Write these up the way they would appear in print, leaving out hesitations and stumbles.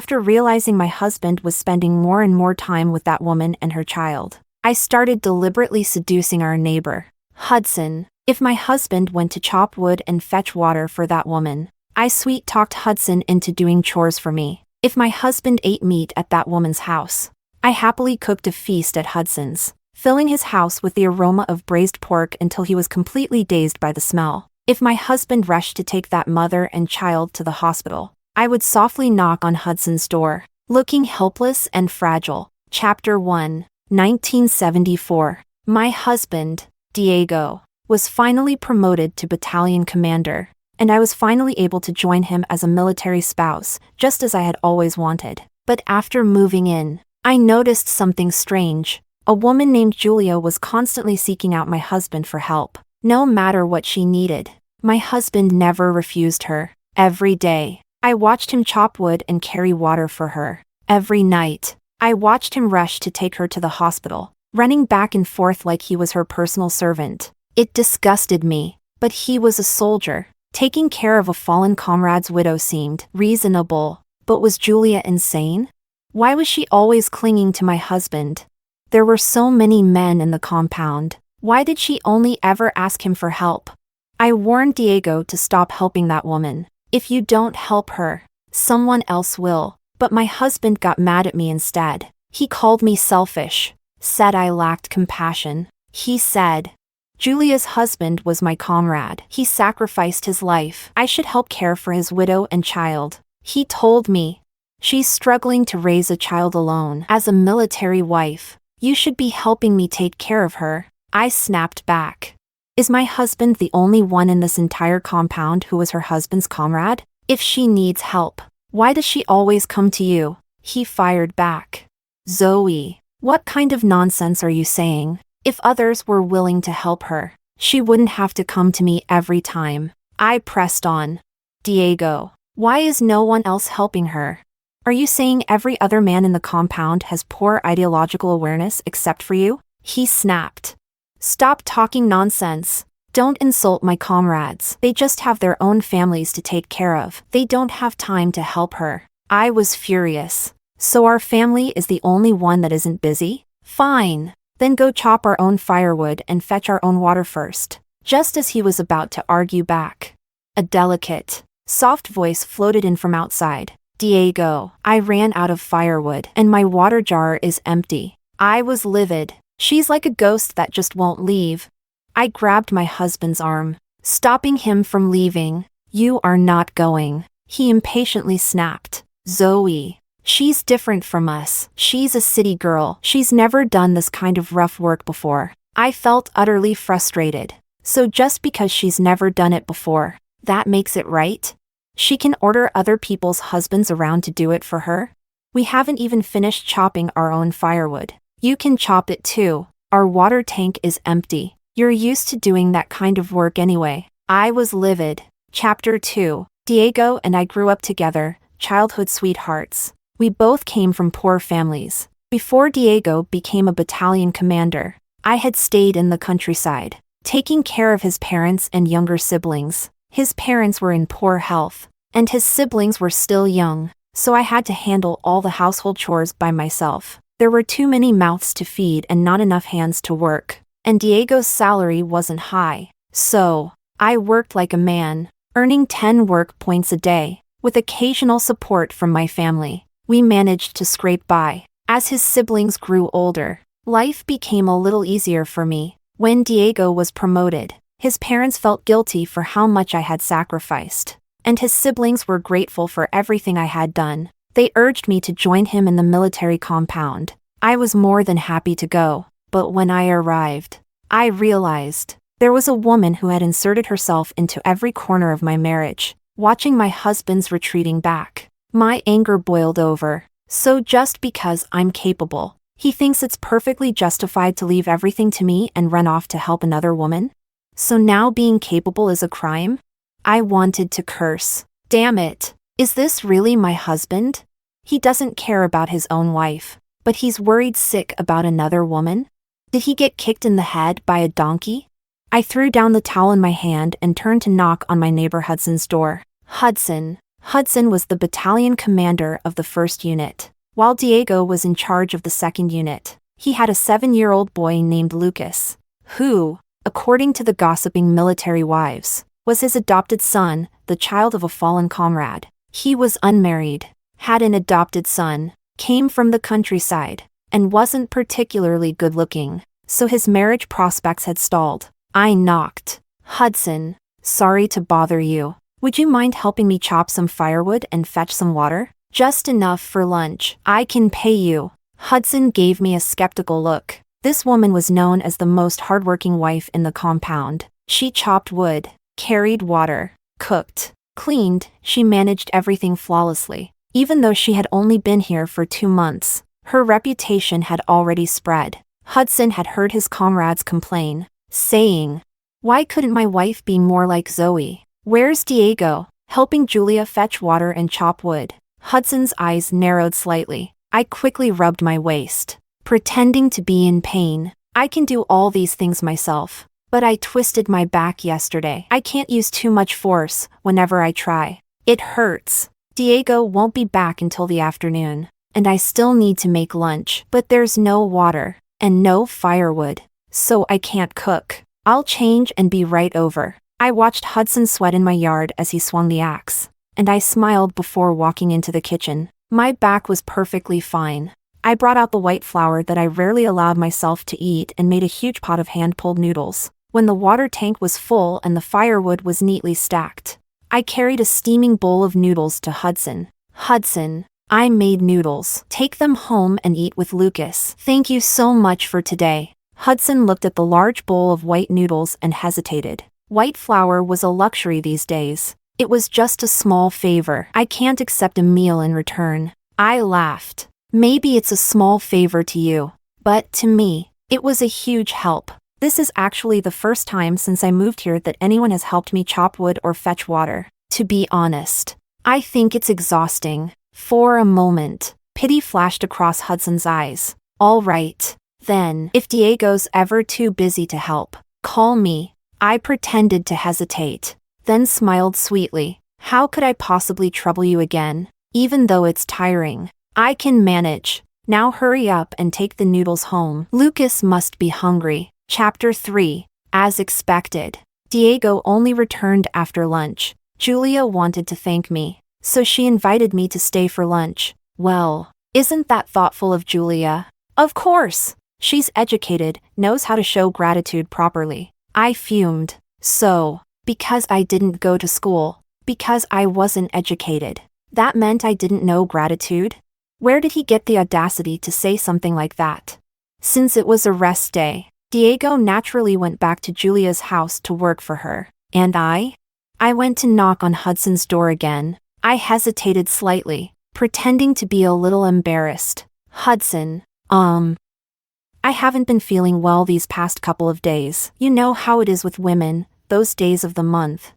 After realizing my husband was spending more and more time with that woman and her child, I started deliberately seducing our neighbor, Hudson. If my husband went to chop wood and fetch water for that woman, I sweet-talked Hudson into doing chores for me. If my husband ate meat at that woman's house, I happily cooked a feast at Hudson's, filling his house with the aroma of braised pork until he was completely dazed by the smell. If my husband rushed to take that mother and child to the hospital, I would softly knock on Hudson's door, looking helpless and fragile. Chapter 1, 1974. My husband, Diego, was finally promoted to battalion commander, and I was finally able to join him as a military spouse, just as I had always wanted. But after moving in, I noticed something strange. A woman named Julia was constantly seeking out my husband for help. No matter what she needed, my husband never refused her. Every day, I watched him chop wood and carry water for her. Every night, I watched him rush to take her to the hospital, running back and forth like he was her personal servant. It disgusted me, but he was a soldier. Taking care of a fallen comrade's widow seemed reasonable, but was Julia insane? Why was she always clinging to my husband? There were so many men in the compound. Why did she only ever ask him for help? I warned Diego to stop helping that woman. If you don't help her, someone else will. But my husband got mad at me instead. He called me selfish, said I lacked compassion. He said, Julia's husband was my comrade. He sacrificed his life. I should help care for his widow and child. He told me, she's struggling to raise a child alone. As a military wife, you should be helping me take care of her. I snapped back. Is my husband the only one in this entire compound who was her husband's comrade? If she needs help, why does she always come to you? He fired back. Zoe, what kind of nonsense are you saying? If others were willing to help her, she wouldn't have to come to me every time. I pressed on. Diego, why is no one else helping her? Are you saying every other man in the compound has poor ideological awareness except for you? He snapped. Stop talking nonsense. Don't insult my comrades. They just have their own families to take care of. They don't have time to help her. I was furious. So our family is the only one that isn't busy? Fine. Then go chop our own firewood and fetch our own water first. Just as he was about to argue back, a delicate, soft voice floated in from outside. Diego, I ran out of firewood and my water jar is empty. I was livid. She's like a ghost that just won't leave. I grabbed my husband's arm, stopping him from leaving. You are not going. He impatiently snapped. Zoe, she's different from us. She's a city girl. She's never done this kind of rough work before. I felt utterly frustrated. So just because she's never done it before, that makes it right? She can order other people's husbands around to do it for her? We haven't even finished chopping our own firewood. You can chop it too. Our water tank is empty. You're used to doing that kind of work anyway. I was livid. Chapter 2. Diego and I grew up together, childhood sweethearts. We both came from poor families. Before Diego became a battalion commander, I had stayed in the countryside, taking care of his parents and younger siblings. His parents were in poor health, and his siblings were still young, so I had to handle all the household chores by myself. There were too many mouths to feed and not enough hands to work, and Diego's salary wasn't high. So, I worked like a man, earning 10 work points a day. With occasional support from my family, we managed to scrape by. As his siblings grew older, life became a little easier for me. When Diego was promoted, his parents felt guilty for how much I had sacrificed, and his siblings were grateful for everything I had done. They urged me to join him in the military compound. I was more than happy to go, but when I arrived, I realized there was a woman who had inserted herself into every corner of my marriage. Watching my husband's retreating back, my anger boiled over. So just because I'm capable, he thinks it's perfectly justified to leave everything to me and run off to help another woman? So now being capable is a crime? I wanted to curse. Damn it. Is this really my husband? He doesn't care about his own wife, but he's worried sick about another woman? Did he get kicked in the head by a donkey? I threw down the towel in my hand and turned to knock on my neighbor Hudson's door. Hudson, Hudson was the battalion commander of the 1st unit, while Diego was in charge of the 2nd unit. He had a 7-year-old boy named Lucas, who, according to the gossiping military wives, was his adopted son, the child of a fallen comrade. He was unmarried, had an adopted son, came from the countryside, and wasn't particularly good-looking, so his marriage prospects had stalled. I knocked. Hudson, sorry to bother you. Would you mind helping me chop some firewood and fetch some water? Just enough for lunch. I can pay you. Hudson gave me a skeptical look. This woman was known as the most hardworking wife in the compound. She chopped wood, carried water, cooked, cleaned. She managed everything flawlessly. Even though she had only been here for 2 months, her reputation had already spread. Hudson had heard his comrades complain, saying, "Why couldn't my wife be more like Zoe? Where's Diego, helping Julia fetch water and chop wood?" Hudson's eyes narrowed slightly. I quickly rubbed my waist, pretending to be in pain. I can do all these things myself, but I twisted my back yesterday. I can't use too much force whenever I try. It hurts. Diego won't be back until the afternoon, and I still need to make lunch, but there's no water and no firewood, so I can't cook. I'll change and be right over. I watched Hudson sweat in my yard as he swung the axe, and I smiled before walking into the kitchen. My back was perfectly fine. I brought out the white flour that I rarely allowed myself to eat and made a huge pot of hand-pulled noodles. When the water tank was full and the firewood was neatly stacked, I carried a steaming bowl of noodles to Hudson. Hudson, I made noodles. Take them home and eat with Lucas. Thank you so much for today. Hudson looked at the large bowl of white noodles and hesitated. White flour was a luxury these days. It was just a small favor. I can't accept a meal in return. I laughed. Maybe it's a small favor to you, but to me, it was a huge help. This is actually the first time since I moved here that anyone has helped me chop wood or fetch water. To be honest, I think it's exhausting. For a moment, pity flashed across Hudson's eyes. All right, then, if Diego's ever too busy to help, call me. I pretended to hesitate, then smiled sweetly. How could I possibly trouble you again, even though it's tiring? I can manage. Now hurry up and take the noodles home. Lucas must be hungry. Chapter 3. As expected, Diego only returned after lunch. Julia wanted to thank me, so she invited me to stay for lunch. Well, isn't that thoughtful of Julia? Of course. She's educated, knows how to show gratitude properly. I fumed. So, because I didn't go to school, because I wasn't educated, that meant I didn't know gratitude? Where did he get the audacity to say something like that? Since it was a rest day, Diego naturally went back to Julia's house to work for her. And I went to knock on Hudson's door again. I hesitated slightly, pretending to be a little embarrassed. Hudson, I haven't been feeling well these past couple of days. You know how it is with women, those days of the month.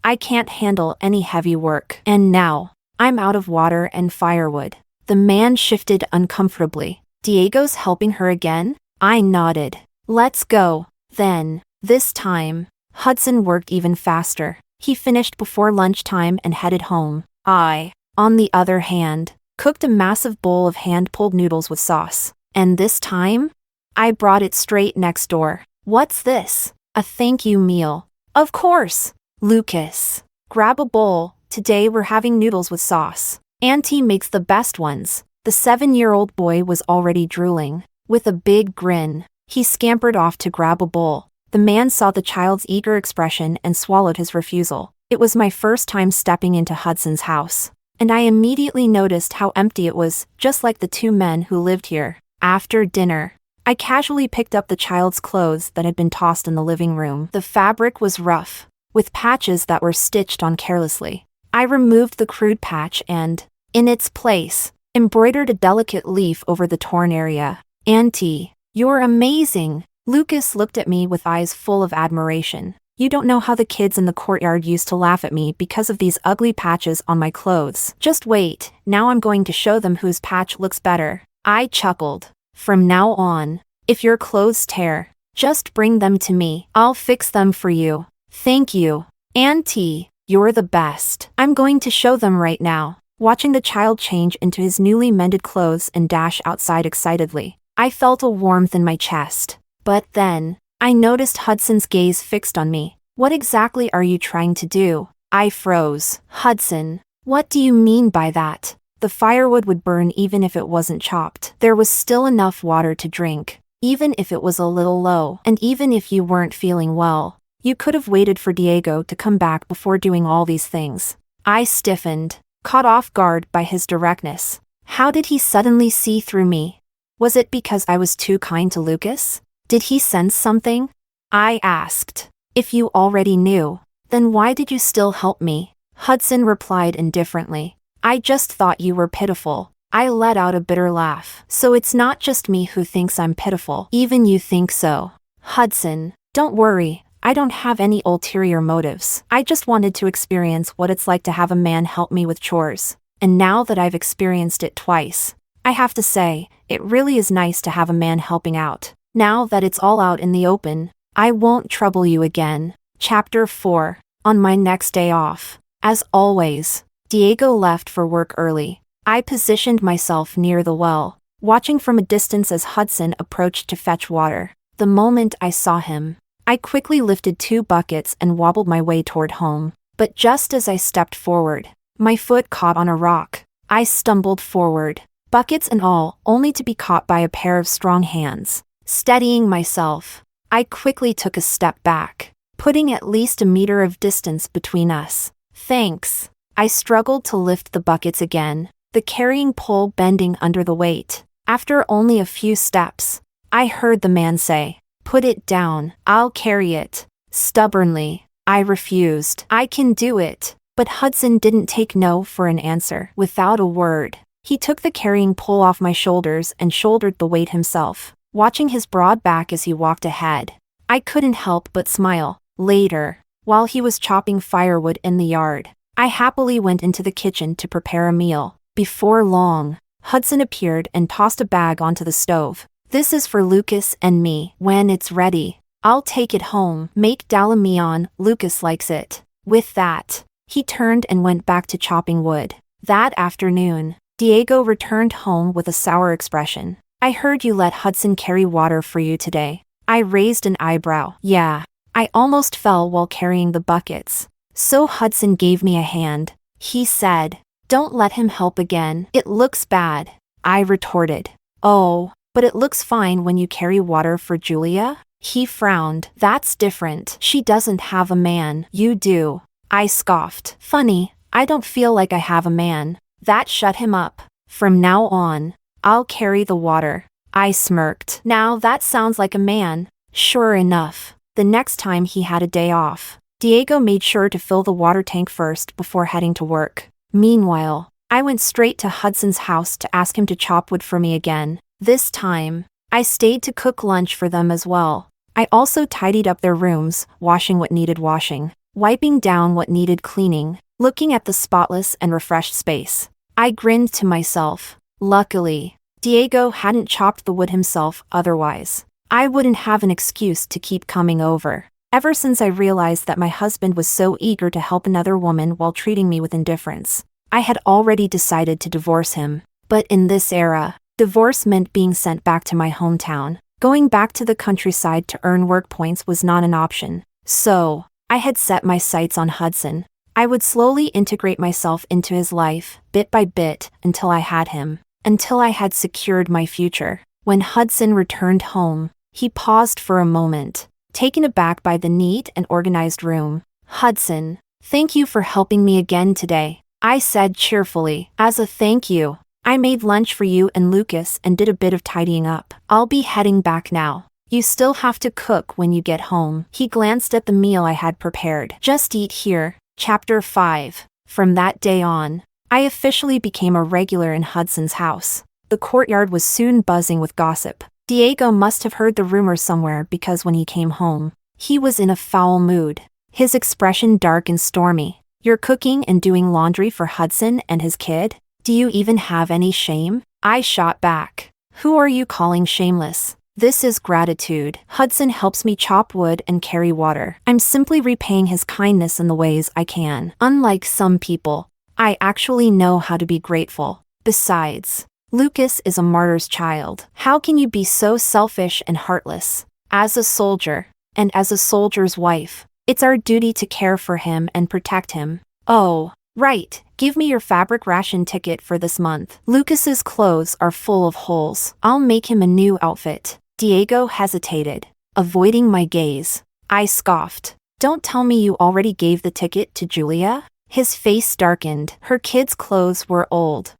I can't handle any heavy work. And now, I'm out of water and firewood. The man shifted uncomfortably. Diego's helping her again? I nodded. Let's go. Then, this time, Hudson worked even faster. He finished before lunchtime and headed home. I, on the other hand, cooked a massive bowl of hand-pulled noodles with sauce. And this time, I brought it straight next door. What's this? A thank you meal. Of course. Lucas, grab a bowl. Today we're having noodles with sauce. Auntie makes the best ones. The 7-year-old boy was already drooling. With a big grin, he scampered off to grab a bowl. The man saw the child's eager expression and swallowed his refusal. It was my first time stepping into Hudson's house, and I immediately noticed how empty it was, just like the 2 men who lived here. After dinner, I casually picked up the child's clothes that had been tossed in the living room. The fabric was rough, with patches that were stitched on carelessly. I removed the crude patch and, in its place, embroidered a delicate leaf over the torn area. Auntie, you're amazing. Lucas looked at me with eyes full of admiration. You don't know how the kids in the courtyard used to laugh at me because of these ugly patches on my clothes. Just wait, now I'm going to show them whose patch looks better. I chuckled. From now on, if your clothes tear, just bring them to me. I'll fix them for you. Thank you. Auntie, You're the best. I'm going to show them right now. Watching the child change into his newly mended clothes and dash outside excitedly, I felt a warmth in my chest. But then, I noticed Hudson's gaze fixed on me. What exactly are you trying to do? I froze. Hudson, what do you mean by that? The firewood would burn even if it wasn't chopped. There was still enough water to drink, even if it was a little low, and even if you weren't feeling well. You could have waited for Diego to come back before doing all these things. I stiffened, caught off guard by his directness. How did he suddenly see through me? Was it because I was too kind to Lucas? Did he sense something? I asked. If you already knew, then why did you still help me? Hudson replied indifferently. I just thought you were pitiful. I let out a bitter laugh. So it's not just me who thinks I'm pitiful. Even you think so. Hudson, don't worry. I don't have any ulterior motives. I just wanted to experience what it's like to have a man help me with chores. And now that I've experienced it twice, I have to say, it really is nice to have a man helping out. Now that it's all out in the open, I won't trouble you again. Chapter 4. On my next day off. As always, Diego left for work early. I positioned myself near the well, watching from a distance as Hudson approached to fetch water. The moment I saw him, I quickly lifted 2 buckets and wobbled my way toward home. But just as I stepped forward, my foot caught on a rock. I stumbled forward, buckets and all, only to be caught by a pair of strong hands. Steadying myself, I quickly took a step back, putting at least a meter of distance between us. Thanks. I struggled to lift the buckets again, the carrying pole bending under the weight. After only a few steps, I heard the man say, "Put it down, I'll carry it." Stubbornly, I refused. I can do it. But Hudson didn't take no for an answer. Without a word, he took the carrying pole off my shoulders and shouldered the weight himself, watching his broad back as he walked ahead. I couldn't help but smile. Later, while he was chopping firewood in the yard, I happily went into the kitchen to prepare a meal. Before long, Hudson appeared and tossed a bag onto the stove. "This is for Lucas and me. When it's ready, I'll take it home. Make dalamion, Lucas likes it." With that, he turned and went back to chopping wood. That afternoon, Diego returned home with a sour expression. "I heard you let Hudson carry water for you today." I raised an eyebrow. "Yeah, I almost fell while carrying the buckets. So Hudson gave me a hand," he said. "Don't let him help again. It looks bad." I retorted. "Oh, but it looks fine when you carry water for Julia." He frowned. "That's different. She doesn't have a man. You do." I scoffed. "Funny, I don't feel like I have a man." That shut him up. "From now on, I'll carry the water." I smirked. "Now that sounds like a man." Sure enough, the next time he had a day off, Diego made sure to fill the water tank first before heading to work. Meanwhile, I went straight to Hudson's house to ask him to chop wood for me again. This time, I stayed to cook lunch for them as well. I also tidied up their rooms, washing what needed washing, wiping down what needed cleaning, looking at the spotless and refreshed space. I grinned to myself. Luckily, Diego hadn't chopped the wood himself, otherwise I wouldn't have an excuse to keep coming over. Ever since I realized that my husband was so eager to help another woman while treating me with indifference, I had already decided to divorce him. But in this era, divorce meant being sent back to my hometown. Going back to the countryside to earn work points was not an option. So, I had set my sights on Hudson. I would slowly integrate myself into his life, bit by bit, until I had him. Until I had secured my future. When Hudson returned home, he paused for a moment, taken aback by the neat and organized room. "Hudson, thank you for helping me again today," I said cheerfully. "As a thank you, I made lunch for you and Lucas and did a bit of tidying up. I'll be heading back now. You still have to cook when you get home." He glanced at the meal I had prepared. "Just eat here." Chapter 5. From that day on, I officially became a regular in Hudson's house. The courtyard was soon buzzing with gossip. Diego must have heard the rumor somewhere because when he came home, he was in a foul mood. His expression dark and stormy. "You're cooking and doing laundry for Hudson and his kid? Do you even have any shame?" I shot back. "Who are you calling shameless? This is gratitude. Hudson helps me chop wood and carry water. I'm simply repaying his kindness in the ways I can. Unlike some people, I actually know how to be grateful. Besides, Lucas is a martyr's child. How can you be so selfish and heartless? As a soldier, and as a soldier's wife, it's our duty to care for him and protect him. Oh, right, give me your fabric ration ticket for this month. Lucas's clothes are full of holes. I'll make him a new outfit. Diego hesitated, avoiding my gaze. I scoffed. Don't tell me you already gave the ticket to Julia? His face darkened. Her kids' clothes were old.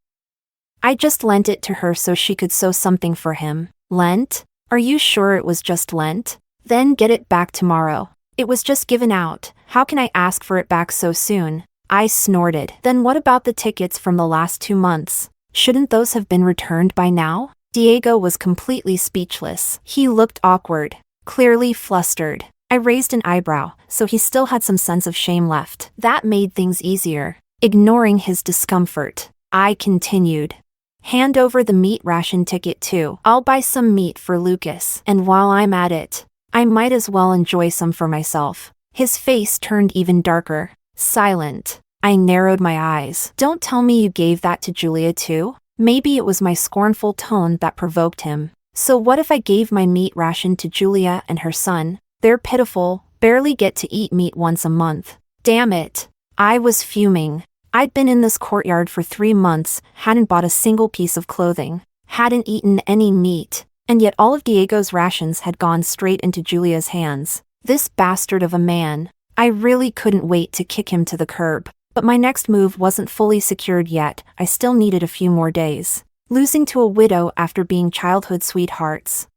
I just lent it to her so she could sew something for him. Lent? Are you sure it was just lent? Then get it back tomorrow. It was just given out. How can I ask for it back so soon? I snorted. Then what about the tickets from the last 2 months? Shouldn't those have been returned by now? Diego was completely speechless. He looked awkward, clearly flustered. I raised an eyebrow, so he still had some sense of shame left. That made things easier. Ignoring his discomfort, I continued. Hand over the meat ration ticket too. I'll buy some meat for Lucas, and while I'm at it, I might as well enjoy some for myself. His face turned even darker. Silent. I narrowed my eyes. Don't tell me you gave that to Julia too? Maybe it was my scornful tone that provoked him. So what if I gave my meat ration to Julia and her son? They're pitiful, barely get to eat meat once a month. Damn it. I was fuming. I'd been in this courtyard for 3 months, hadn't bought a single piece of clothing, hadn't eaten any meat, and yet all of Diego's rations had gone straight into Julia's hands. This bastard of a man. I really couldn't wait to kick him to the curb. But my next move wasn't fully secured yet. I still needed a few more days. Losing to a widow after being childhood sweethearts.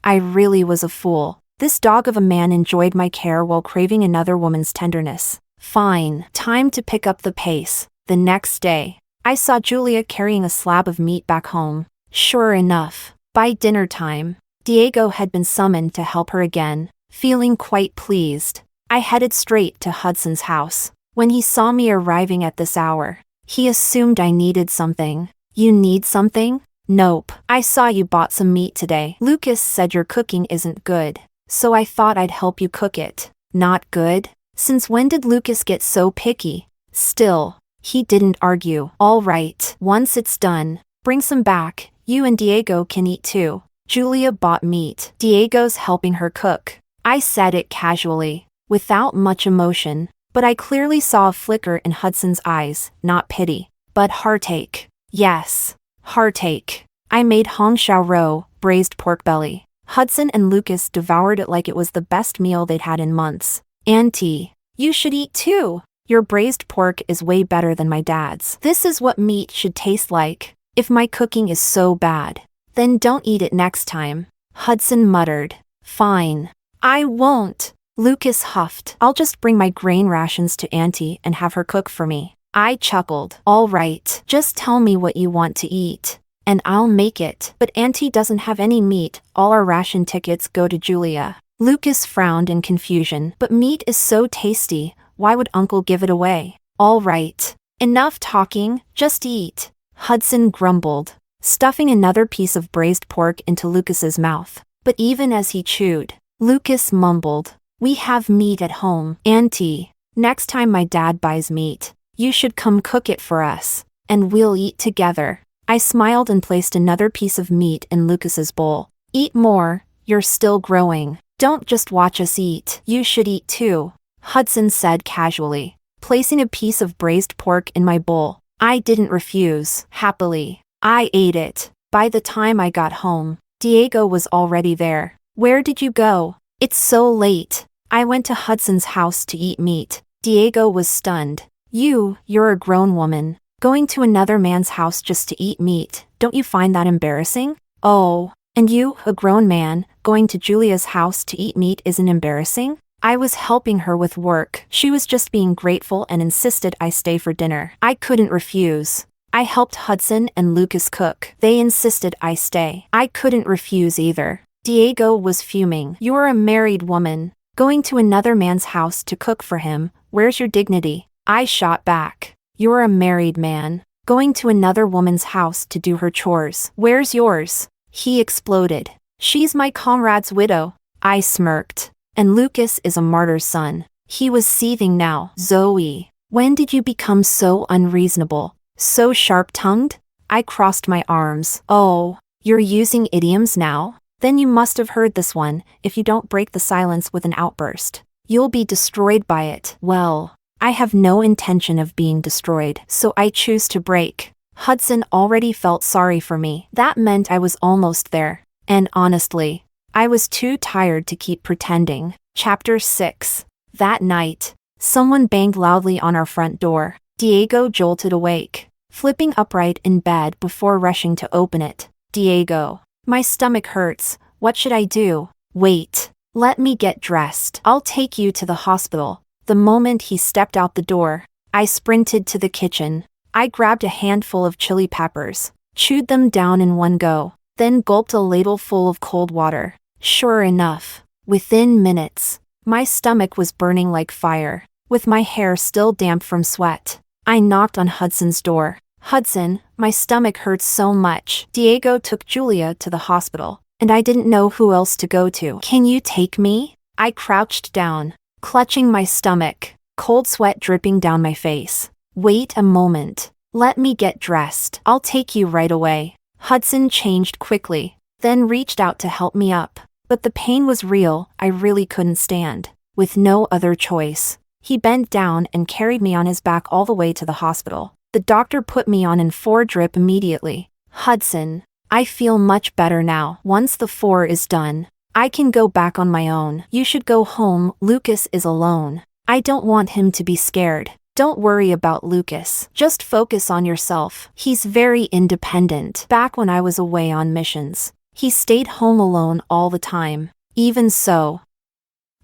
I really was a fool. This dog of a man enjoyed my care while craving another woman's tenderness. Fine. Time to pick up the pace. The next day, I saw Julia carrying a slab of meat back home. Sure enough, by dinner time, Diego had been summoned to help her again. Feeling quite pleased, I headed straight to Hudson's house. When he saw me arriving at this hour, he assumed I needed something. You need something? Nope. I saw you bought some meat today. Lucas said your cooking isn't good, so I thought I'd help you cook it. Not good? Since when did Lucas get so picky? Still, he didn't argue. All right, once it's done, bring some back. You and Diego can eat too. Julia bought meat. Diego's helping her cook. I said it casually, without much emotion. But I clearly saw a flicker in Hudson's eyes, not pity, but heartache. Yes, heartache. I made hong shao rou, braised pork belly. Hudson and Lucas devoured it like it was the best meal they'd had in months. Auntie, you should eat too. Your braised pork is way better than my dad's. This is what meat should taste like. If my cooking is so bad, then don't eat it next time. Hudson muttered. Fine. I won't. Lucas huffed. I'll just bring my grain rations to Auntie and have her cook for me. I chuckled. All right, just tell me what you want to eat, and I'll make it. But Auntie doesn't have any meat. All our ration tickets go to Julia. Lucas frowned in confusion. But meat is so tasty. Why would Uncle give it away? All right. Enough talking, just eat. Hudson grumbled, stuffing another piece of braised pork into Lucas's mouth. But even as he chewed, Lucas mumbled. We have meat at home. Auntie, next time my dad buys meat, you should come cook it for us, and we'll eat together. I smiled and placed another piece of meat in Lucas's bowl. Eat more, you're still growing. Don't just watch us eat. You should eat too, Hudson said casually, placing a piece of braised pork in my bowl. I didn't refuse. Happily, I ate it. By the time I got home, Diego was already there. Where did you go? It's so late. I went to Hudson's house to eat meat. Diego was stunned. You're a grown woman. Going to another man's house just to eat meat. Don't you find that embarrassing? Oh, and you, a grown man, going to Julia's house to eat meat isn't embarrassing? I was helping her with work. She was just being grateful and insisted I stay for dinner. I couldn't refuse. I helped Hudson and Lucas cook. They insisted I stay. I couldn't refuse either. Diego was fuming. You're a married woman. Going to another man's house to cook for him, where's your dignity? I shot back. You're a married man. Going to another woman's house to do her chores, where's yours? He exploded. She's my comrade's widow. I smirked. And Lucas is a martyr's son. He was seething now. Zoe, when did you become so unreasonable? So sharp-tongued? I crossed my arms. Oh, you're using idioms now? Then you must have heard this one. If you don't break the silence with an outburst, you'll be destroyed by it. Well, I have no intention of being destroyed, so I choose to break. Hudson already felt sorry for me. That meant I was almost there. And honestly, I was too tired to keep pretending. Chapter 6. That night, someone banged loudly on our front door. Diego jolted awake, flipping upright in bed before rushing to open it. Diego, my stomach hurts. What should I do? Wait, let me get dressed. I'll take you to the hospital. The moment he stepped out the door, I sprinted to the kitchen. I grabbed a handful of chili peppers, chewed them down in one go, then gulped a ladle full of cold water. Sure enough, within minutes, my stomach was burning like fire, with my hair still damp from sweat. I knocked on Hudson's door. Hudson, my stomach hurts so much. Diego took Julia to the hospital, and I didn't know who else to go to. Can you take me? I crouched down, clutching my stomach, cold sweat dripping down my face. Wait a moment. Let me get dressed. I'll take you right away. Hudson changed quickly, then reached out to help me up. But the pain was real. I really couldn't stand. With no other choice, he bent down and carried me on his back all the way to the hospital. The doctor put me on an 4 drip immediately. Hudson, I feel much better now. Once the 4 is done, I can go back on my own. You should go home. Lucas is alone. I don't want him to be scared. Don't worry about Lucas. Just focus on yourself. He's very independent. Back when I was away on missions, he stayed home alone all the time. Even so,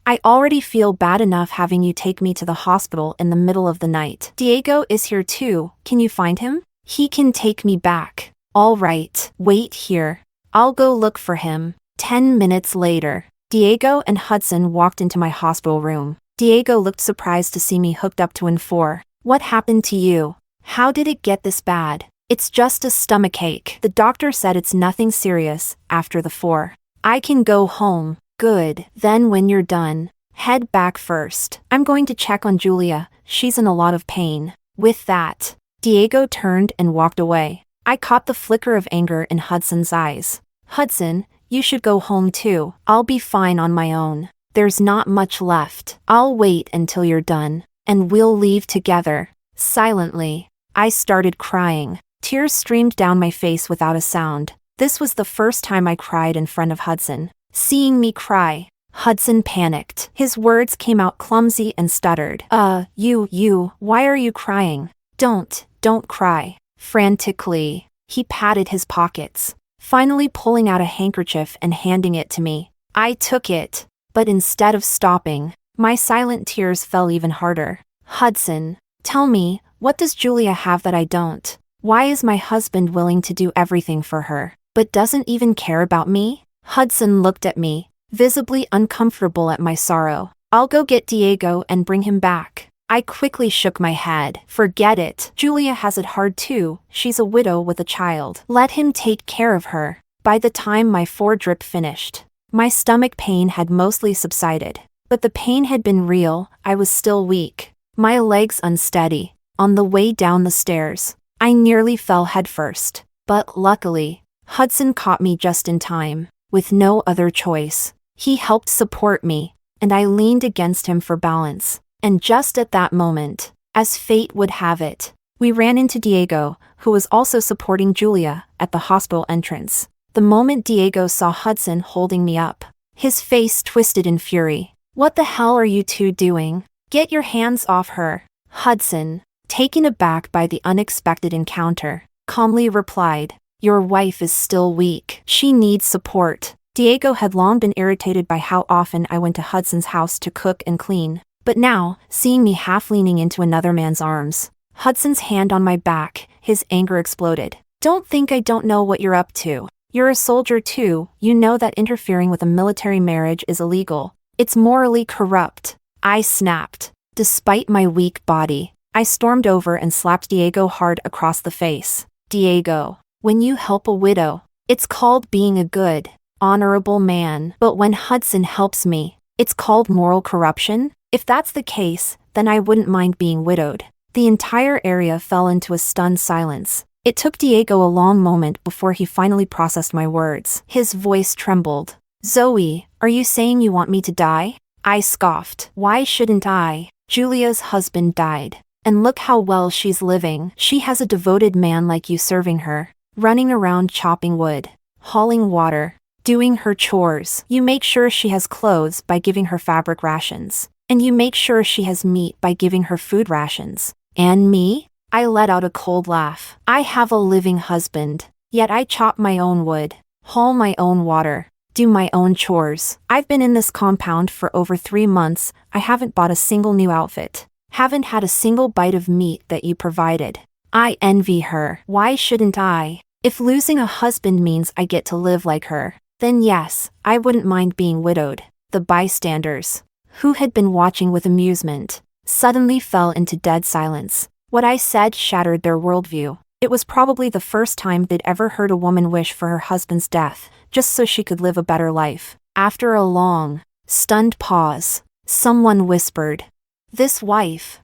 I already feel bad enough having you take me to the hospital in the middle of the night. Diego is here too. Can you find him? He can take me back. All right, wait here. I'll go look for him. 10 minutes later, Diego and Hudson walked into my hospital room. Diego looked surprised to see me hooked up to an 4. What happened to you? How did it get this bad? It's just a stomachache. The doctor said it's nothing serious. After the 4, I can go home. Good. Then when you're done, head back first. I'm going to check on Julia. She's in a lot of pain. With that, Diego turned and walked away. I caught the flicker of anger in Hudson's eyes. Hudson, you should go home too. I'll be fine on my own. There's not much left. I'll wait until you're done, and we'll leave together. Silently, I started crying. Tears streamed down my face without a sound. This was the first time I cried in front of Hudson. Seeing me cry, Hudson panicked. His words came out clumsy and stuttered. Why are you crying? Don't cry. Frantically, he patted his pockets, finally pulling out a handkerchief and handing it to me. I took it, but instead of stopping, my silent tears fell even harder. Hudson, tell me, what does Julia have that I don't? Why is my husband willing to do everything for her, but doesn't even care about me? Hudson looked at me, visibly uncomfortable at my sorrow. I'll go get Diego and bring him back. I quickly shook my head. Forget it. Julia has it hard too. She's a widow with a child. Let him take care of her. By the time my 4 drip finished, my stomach pain had mostly subsided. But the pain had been real. I was still weak, my legs unsteady. On the way down the stairs, I nearly fell headfirst. But luckily, Hudson caught me just in time. With no other choice, he helped support me, and I leaned against him for balance. And just at that moment, as fate would have it, we ran into Diego, who was also supporting Julia, at the hospital entrance. The moment Diego saw Hudson holding me up, his face twisted in fury. What the hell are you two doing? Get your hands off her. Hudson, taken aback by the unexpected encounter, calmly replied, your wife is still weak. She needs support. Diego had long been irritated by how often I went to Hudson's house to cook and clean. But now, seeing me half leaning into another man's arms, Hudson's hand on my back, his anger exploded. Don't think I don't know what you're up to. You're a soldier too. You know that interfering with a military marriage is illegal. It's morally corrupt. I snapped. Despite my weak body, I stormed over and slapped Diego hard across the face. Diego, when you help a widow, it's called being a good, honorable man. But when Hudson helps me, it's called moral corruption? If that's the case, then I wouldn't mind being widowed. The entire area fell into a stunned silence. It took Diego a long moment before he finally processed my words. His voice trembled. Zoe, are you saying you want me to die? I scoffed. Why shouldn't I? Julia's husband died. And look how well she's living. She has a devoted man like you serving her, running around chopping wood, hauling water, doing her chores. You make sure she has clothes by giving her fabric rations. And you make sure she has meat by giving her food rations. And me? I let out a cold laugh. I have a living husband, yet I chop my own wood, haul my own water, do my own chores. I've been in this compound for over 3 months. I haven't bought a single new outfit. Haven't had a single bite of meat that you provided. I envy her. Why shouldn't I? If losing a husband means I get to live like her, then yes, I wouldn't mind being widowed. The bystanders, who had been watching with amusement, suddenly fell into dead silence. What I said shattered their worldview. It was probably the first time they'd ever heard a woman wish for her husband's death, just so she could live a better life. After a long, stunned pause, someone whispered, "This wife.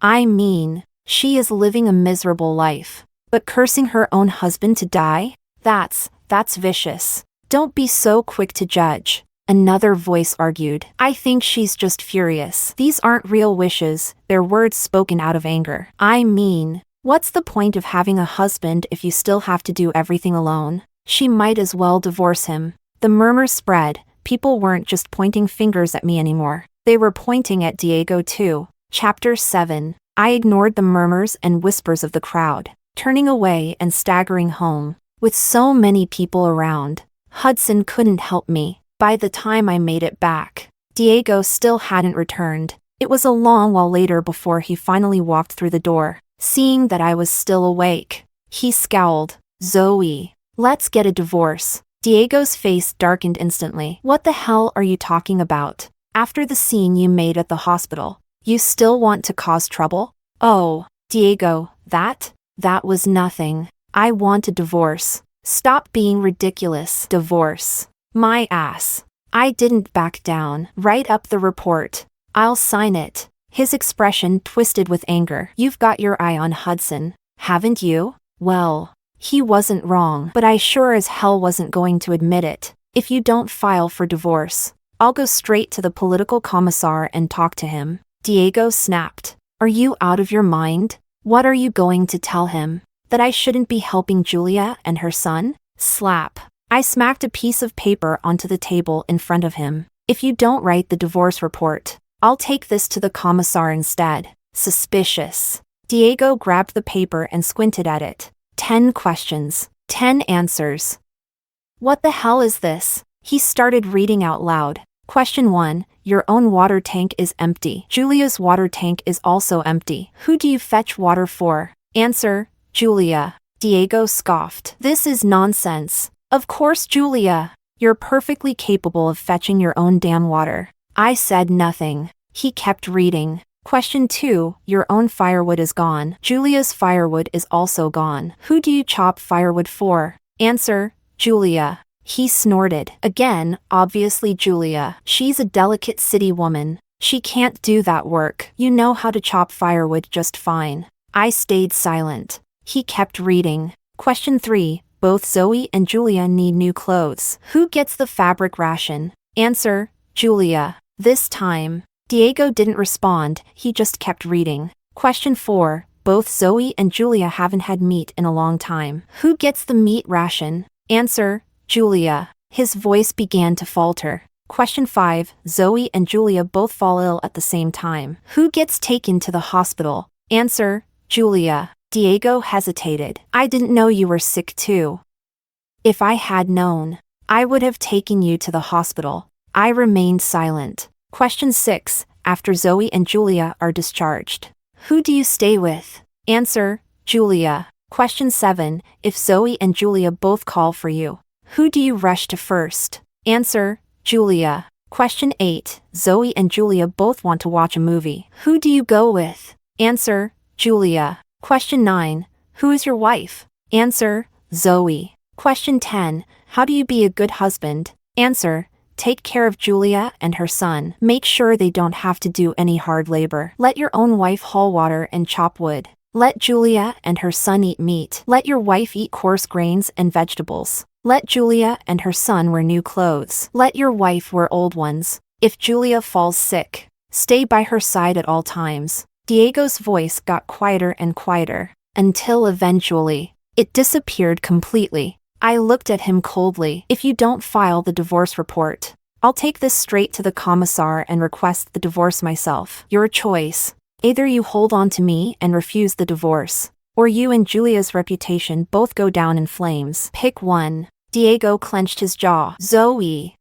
I mean, she is living a miserable life, but cursing her own husband to die? That's vicious. Don't be so quick to judge." Another voice argued. I think she's just furious. These aren't real wishes, they're words spoken out of anger. I mean, what's the point of having a husband if you still have to do everything alone? She might as well divorce him. The murmurs spread. People weren't just pointing fingers at me anymore. They were pointing at Diego too. Chapter 7. I ignored the murmurs and whispers of the crowd, turning away and staggering home. With so many people around, Hudson couldn't help me. By the time I made it back, Diego still hadn't returned. It was a long while later before he finally walked through the door. Seeing that I was still awake, he scowled. Zoe, let's get a divorce. Diego's face darkened instantly. What the hell are you talking about? After the scene you made at the hospital, you still want to cause trouble? Oh, Diego, that was nothing. I want a divorce. Stop being ridiculous. Divorce. My ass. I didn't back down. Write up the report. I'll sign it. His expression twisted with anger. You've got your eye on Hudson, haven't you? Well, he wasn't wrong, but I sure as hell wasn't going to admit it. If you don't file for divorce, I'll go straight to the political commissar and talk to him. Diego snapped. Are you out of your mind? What are you going to tell him? That I shouldn't be helping Julia and her son? Slap. I smacked a piece of paper onto the table in front of him. If you don't write the divorce report, I'll take this to the commissar instead. Suspicious. Diego grabbed the paper and squinted at it. 10 questions. 10 answers. What the hell is this? He started reading out loud. Question 1. Your own water tank is empty. Julia's water tank is also empty. Who do you fetch water for? Answer, Julia. Diego scoffed. This is nonsense. Of course, Julia. You're perfectly capable of fetching your own damn water. I said nothing. He kept reading. Question 2. Your own firewood is gone. Julia's firewood is also gone. Who do you chop firewood for? Answer, Julia. He snorted. Again, obviously Julia. She's a delicate city woman. She can't do that work. You know how to chop firewood just fine. I stayed silent. He kept reading. Question 3. Both Zoe and Julia need new clothes. Who gets the fabric ration? Answer, Julia. This time, Diego didn't respond, he just kept reading. Question 4. Both Zoe and Julia haven't had meat in a long time. Who gets the meat ration? Answer, Julia. His voice began to falter. Question 5. Zoe and Julia both fall ill at the same time. Who gets taken to the hospital? Answer, Julia. Diego hesitated. I didn't know you were sick too. If I had known, I would have taken you to the hospital. I remained silent. Question 6. After Zoe and Julia are discharged, who do you stay with? Answer, Julia. Question 7. If Zoe and Julia both call for you, who do you rush to first? Answer, Julia. Question 8. Zoe and Julia both want to watch a movie. Who do you go with? Answer, Julia. Question 9. Who is your wife? Answer, Zoe. Question 10. How do you be a good husband? Answer: take care of Julia and her son. Make sure they don't have to do any hard labor. Let your own wife haul water and chop wood. Let Julia and her son eat meat. Let your wife eat coarse grains and vegetables. Let Julia and her son wear new clothes. Let your wife wear old ones. If Julia falls sick, stay by her side at all times. Diego's voice got quieter and quieter, until eventually, it disappeared completely. I looked at him coldly. If you don't file the divorce report, I'll take this straight to the commissar and request the divorce myself. Your choice. Either you hold on to me and refuse the divorce, or you and Julia's reputation both go down in flames. Pick one. Diego clenched his jaw. Zoe,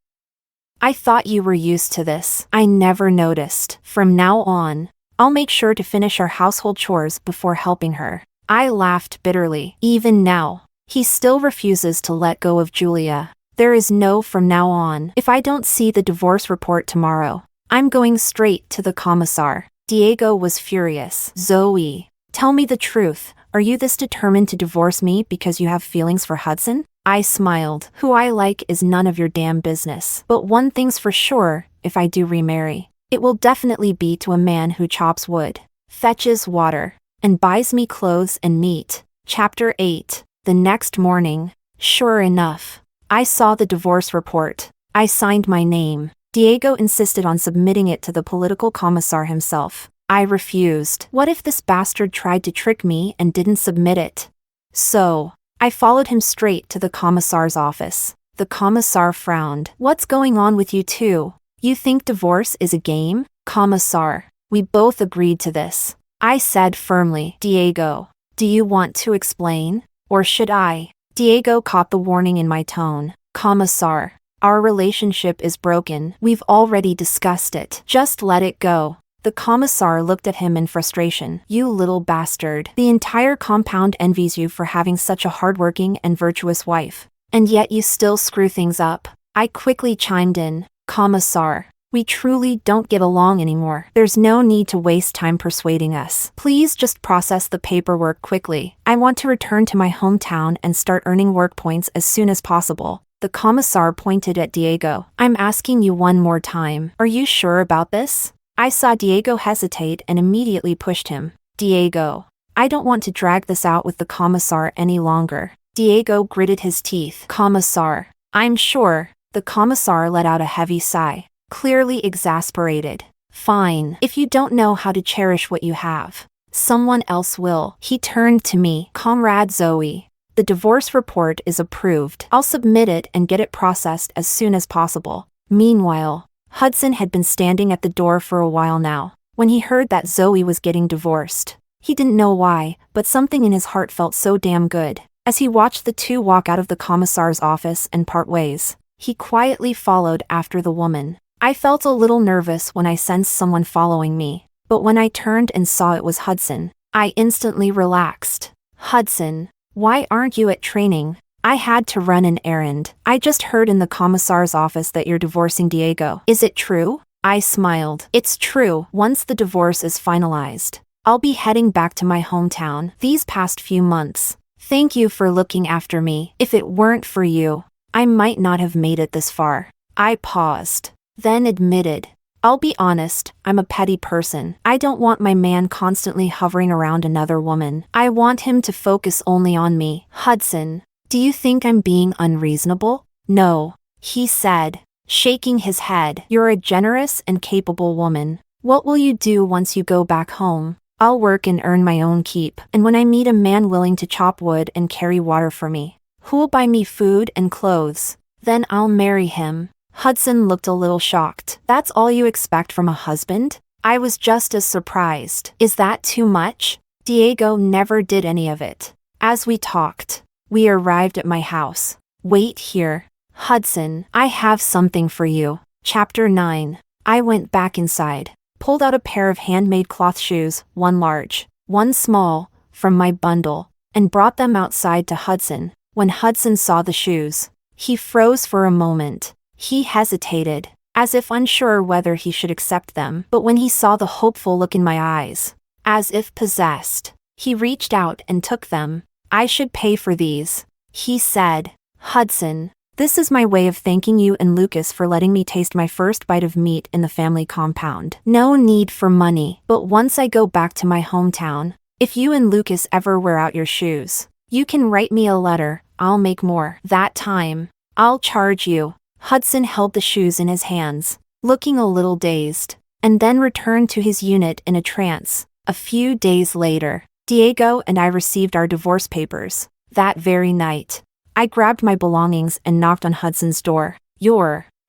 I thought you were used to this. I never noticed. From now on, I'll make sure to finish our household chores before helping her. I laughed bitterly. Even now, he still refuses to let go of Julia. There is no from now on. If I don't see the divorce report tomorrow, I'm going straight to the commissar. Diego was furious. Zoe, tell me the truth. Are you this determined to divorce me because you have feelings for Hudson? I smiled. Who I like is none of your damn business. But one thing's for sure, if I do remarry, it will definitely be to a man who chops wood, fetches water, and buys me clothes and meat. Chapter 8. The next morning, sure enough, I saw the divorce report. I signed my name. Diego insisted on submitting it to the political commissar himself. I refused. What if this bastard tried to trick me and didn't submit it? So, I followed him straight to the commissar's office. The commissar frowned. What's going on with you two? You think divorce is a game? Commissar, we both agreed to this. I said firmly. Diego, do you want to explain? Or should I? Diego caught the warning in my tone. Commissar, our relationship is broken. We've already discussed it. Just let it go. The commissar looked at him in frustration. You little bastard. The entire compound envies you for having such a hardworking and virtuous wife. And yet you still screw things up. I quickly chimed in. Commissar, we truly don't get along anymore. There's no need to waste time persuading us. Please just process the paperwork quickly. I want to return to my hometown and start earning work points as soon as possible. The commissar pointed at Diego. I'm asking you one more time. Are you sure about this? I saw Diego hesitate and immediately pushed him. Diego, I don't want to drag this out with the commissar any longer. Diego gritted his teeth. Commissar, I'm sure. The commissar let out a heavy sigh, clearly exasperated. Fine. If you don't know how to cherish what you have, someone else will. He turned to me. Comrade Zoe, the divorce report is approved. I'll submit it and get it processed as soon as possible. Meanwhile, Hudson had been standing at the door for a while now. When he heard that Zoe was getting divorced, he didn't know why, but something in his heart felt so damn good. As he watched the two walk out of the commissar's office and part ways, he quietly followed after the woman. I felt a little nervous when I sensed someone following me, but when I turned and saw it was Hudson, I instantly relaxed. Hudson, why aren't you at training? I had to run an errand. I just heard in the commissar's office that you're divorcing Diego. Is it true? I smiled. It's true. Once the divorce is finalized, I'll be heading back to my hometown. These past few months, thank you for looking after me. If it weren't for you, I might not have made it this far. I paused, then admitted. I'll be honest, I'm a petty person. I don't want my man constantly hovering around another woman. I want him to focus only on me. Hudson, do you think I'm being unreasonable? No, he said, shaking his head. You're a generous and capable woman. What will you do once you go back home? I'll work and earn my own keep. And when I meet a man willing to chop wood and carry water for me, who'll buy me food and clothes, then I'll marry him. Hudson looked a little shocked. That's all you expect from a husband? I was just as surprised. Is that too much? Diego never did any of it. As we talked, we arrived at my house. Wait here. Hudson, I have something for you. Chapter 9. I went back inside, pulled out a pair of handmade cloth shoes, one large, one small, from my bundle, and brought them outside to Hudson. When Hudson saw the shoes, he froze for a moment. He hesitated, as if unsure whether he should accept them. But when he saw the hopeful look in my eyes, as if possessed, he reached out and took them. I should pay for these, he said. Hudson, This is my way of thanking you and Lucas for letting me taste my first bite of meat in the family compound. No need for money, but once I go back to my hometown, if you and Lucas ever wear out your shoes, you can write me a letter, I'll make more. That time, I'll charge you. Hudson held the shoes in his hands, looking a little dazed, and then returned to his unit in a trance. A few days later, Diego and I received our divorce papers. That very night, I grabbed my belongings and knocked on Hudson's door.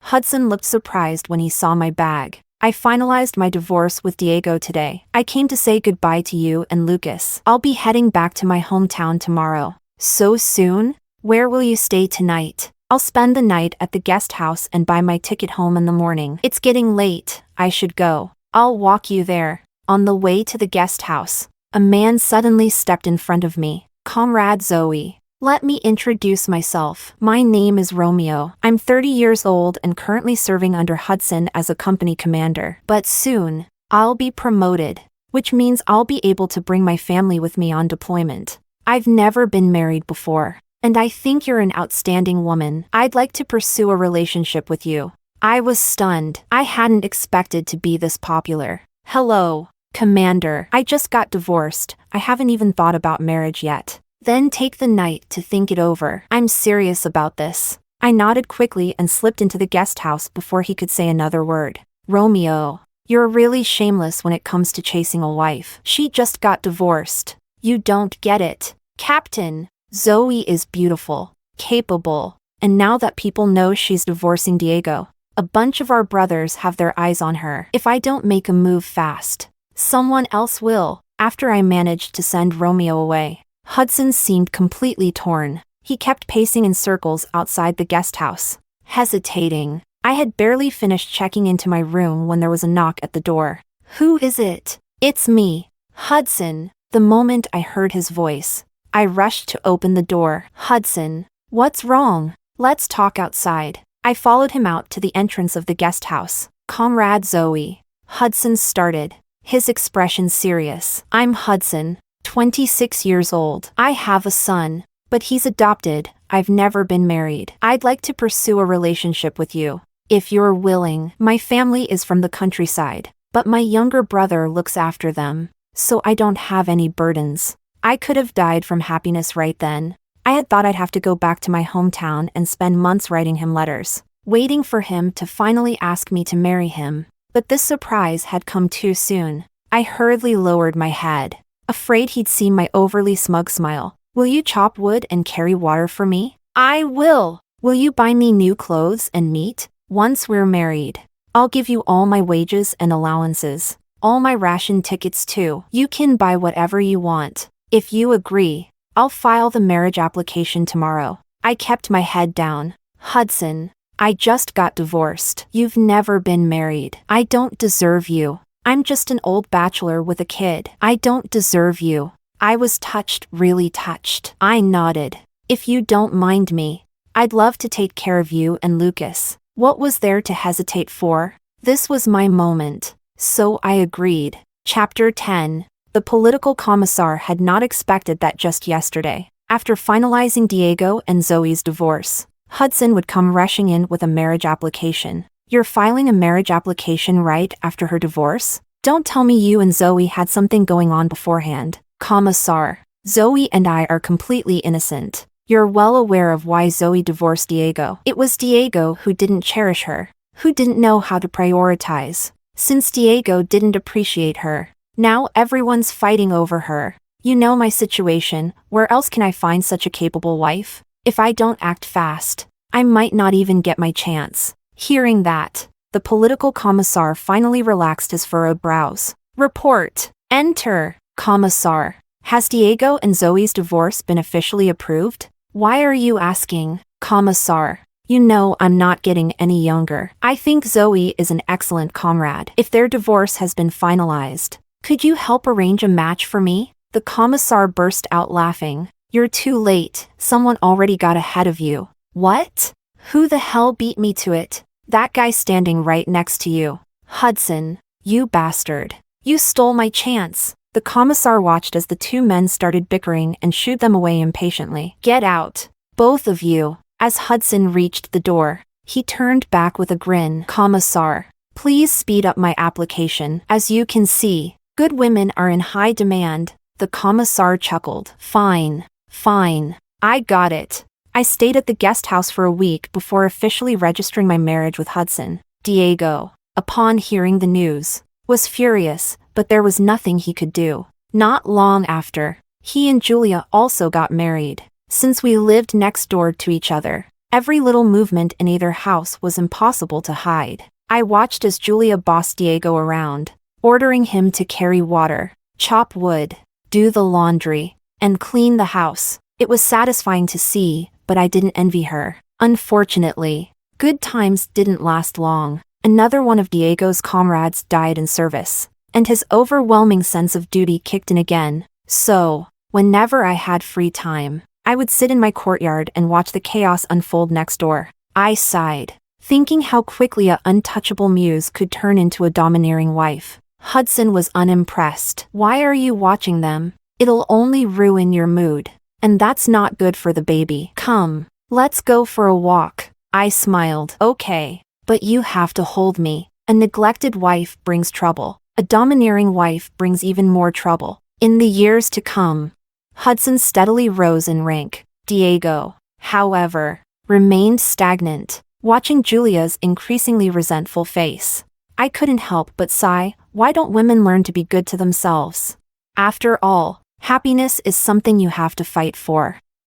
Hudson looked surprised when he saw my bag. I finalized my divorce with Diego today. I came to say goodbye to you and Lucas. I'll be heading back to my hometown tomorrow. So soon? Where will you stay tonight? I'll spend the night at the guest house and buy my ticket home in the morning. It's getting late, I should go. I'll walk you there. On the way to the guest house, a man suddenly stepped in front of me. Comrade Zoe. Let me introduce myself. My name is Romeo. I'm 30 years old and currently serving under Hudson as a company commander. But soon, I'll be promoted, which means I'll be able to bring my family with me on deployment. I've never been married before, and I think you're an outstanding woman. I'd like to pursue a relationship with you. I was stunned. I hadn't expected to be this popular. Hello, Commander. I just got divorced. I haven't even thought about marriage yet. Then take the night to think it over. I'm serious about this. I nodded quickly and slipped into the guest house before he could say another word. Romeo, you're really shameless when it comes to chasing a wife. She just got divorced. You don't get it. Captain, Zoe is beautiful, capable, and now that people know she's divorcing Diego, a bunch of our brothers have their eyes on her. If I don't make a move fast, someone else will. After I managed to send Romeo away, Hudson seemed completely torn. He kept pacing in circles outside the guest house, hesitating. I had barely finished checking into my room when there was a knock at the door. Who is it? It's me, Hudson. The moment I heard his voice, I rushed to open the door. Hudson, what's wrong? Let's talk outside. I followed him out to the entrance of the guest house. Comrade Zoe. Hudson started, his expression serious. I'm Hudson, 26 years old. I have a son, but he's adopted. I've never been married. I'd like to pursue a relationship with you, if you're willing. My family is from the countryside, but my younger brother looks after them, so I don't have any burdens. I could have died from happiness right then. I had thought I'd have to go back to my hometown and spend months writing him letters, waiting for him to finally ask me to marry him. But this surprise had come too soon. I hurriedly lowered my head, afraid he'd see my overly smug smile. Will you chop wood and carry water for me? I will. Will you buy me new clothes and meat? Once we're married, I'll give you all my wages and allowances, all my ration tickets too. You can buy whatever you want. If you agree, I'll file the marriage application tomorrow. I kept my head down. Hudson, I just got divorced. You've never been married. I don't deserve you. I'm just an old bachelor with a kid. I don't deserve you. I was touched, really touched. I nodded. If you don't mind me, I'd love to take care of you and Lucas. What was there to hesitate for? This was my moment, so I agreed. Chapter 10. The political commissar had not expected that just yesterday, after finalizing Diego and Zoe's divorce, Hudson would come rushing in with a marriage application. You're filing a marriage application right after her divorce? Don't tell me you and Zoe had something going on beforehand. Commissar, Zoe and I are completely innocent. You're well aware of why Zoe divorced Diego. It was Diego who didn't cherish her, who didn't know how to prioritize. Since Diego didn't appreciate her, now everyone's fighting over her. You know my situation. Where else can I find such a capable wife? If I don't act fast, I might not even get my chance. Hearing that, the political commissar finally relaxed his furrowed brows. Report. Enter. Commissar, has Diego and Zoe's divorce been officially approved? Why are you asking? Commissar, you know I'm not getting any younger. I think Zoe is an excellent comrade. If their divorce has been finalized, could you help arrange a match for me? The commissar burst out laughing. You're too late. Someone already got ahead of you. What? Who the hell beat me to it? That guy standing right next to you. Hudson, you bastard. You stole my chance. The commissar watched as the two men started bickering and shooed them away impatiently. Get out, both of you. As Hudson reached the door, he turned back with a grin. Commissar, please speed up my application. As you can see, good women are in high demand. The commissar chuckled. Fine. I got it. I stayed at the guest house for a week before officially registering my marriage with Hudson. Diego, upon hearing the news, was furious, but there was nothing he could do. Not long after, he and Julia also got married. Since we lived next door to each other, every little movement in either house was impossible to hide. I watched as Julia bossed Diego around, ordering him to carry water, chop wood, do the laundry, and clean the house. It was satisfying to see, but I didn't envy her. Unfortunately, good times didn't last long. Another one of Diego's comrades died in service, and his overwhelming sense of duty kicked in again. So, whenever I had free time, I would sit in my courtyard and watch the chaos unfold next door. I sighed, thinking how quickly an untouchable muse could turn into a domineering wife. Hudson was unimpressed. Why are you watching them? It'll only ruin your mood. And that's not good for the baby. Come, let's go for a walk. I smiled. Okay, but you have to hold me. A neglected wife brings trouble. A domineering wife brings even more trouble. In the years to come, Hudson steadily rose in rank. Diego, however, remained stagnant, watching Julia's increasingly resentful face. I couldn't help but sigh. Why don't women learn to be good to themselves? After all, happiness is something you have to fight for.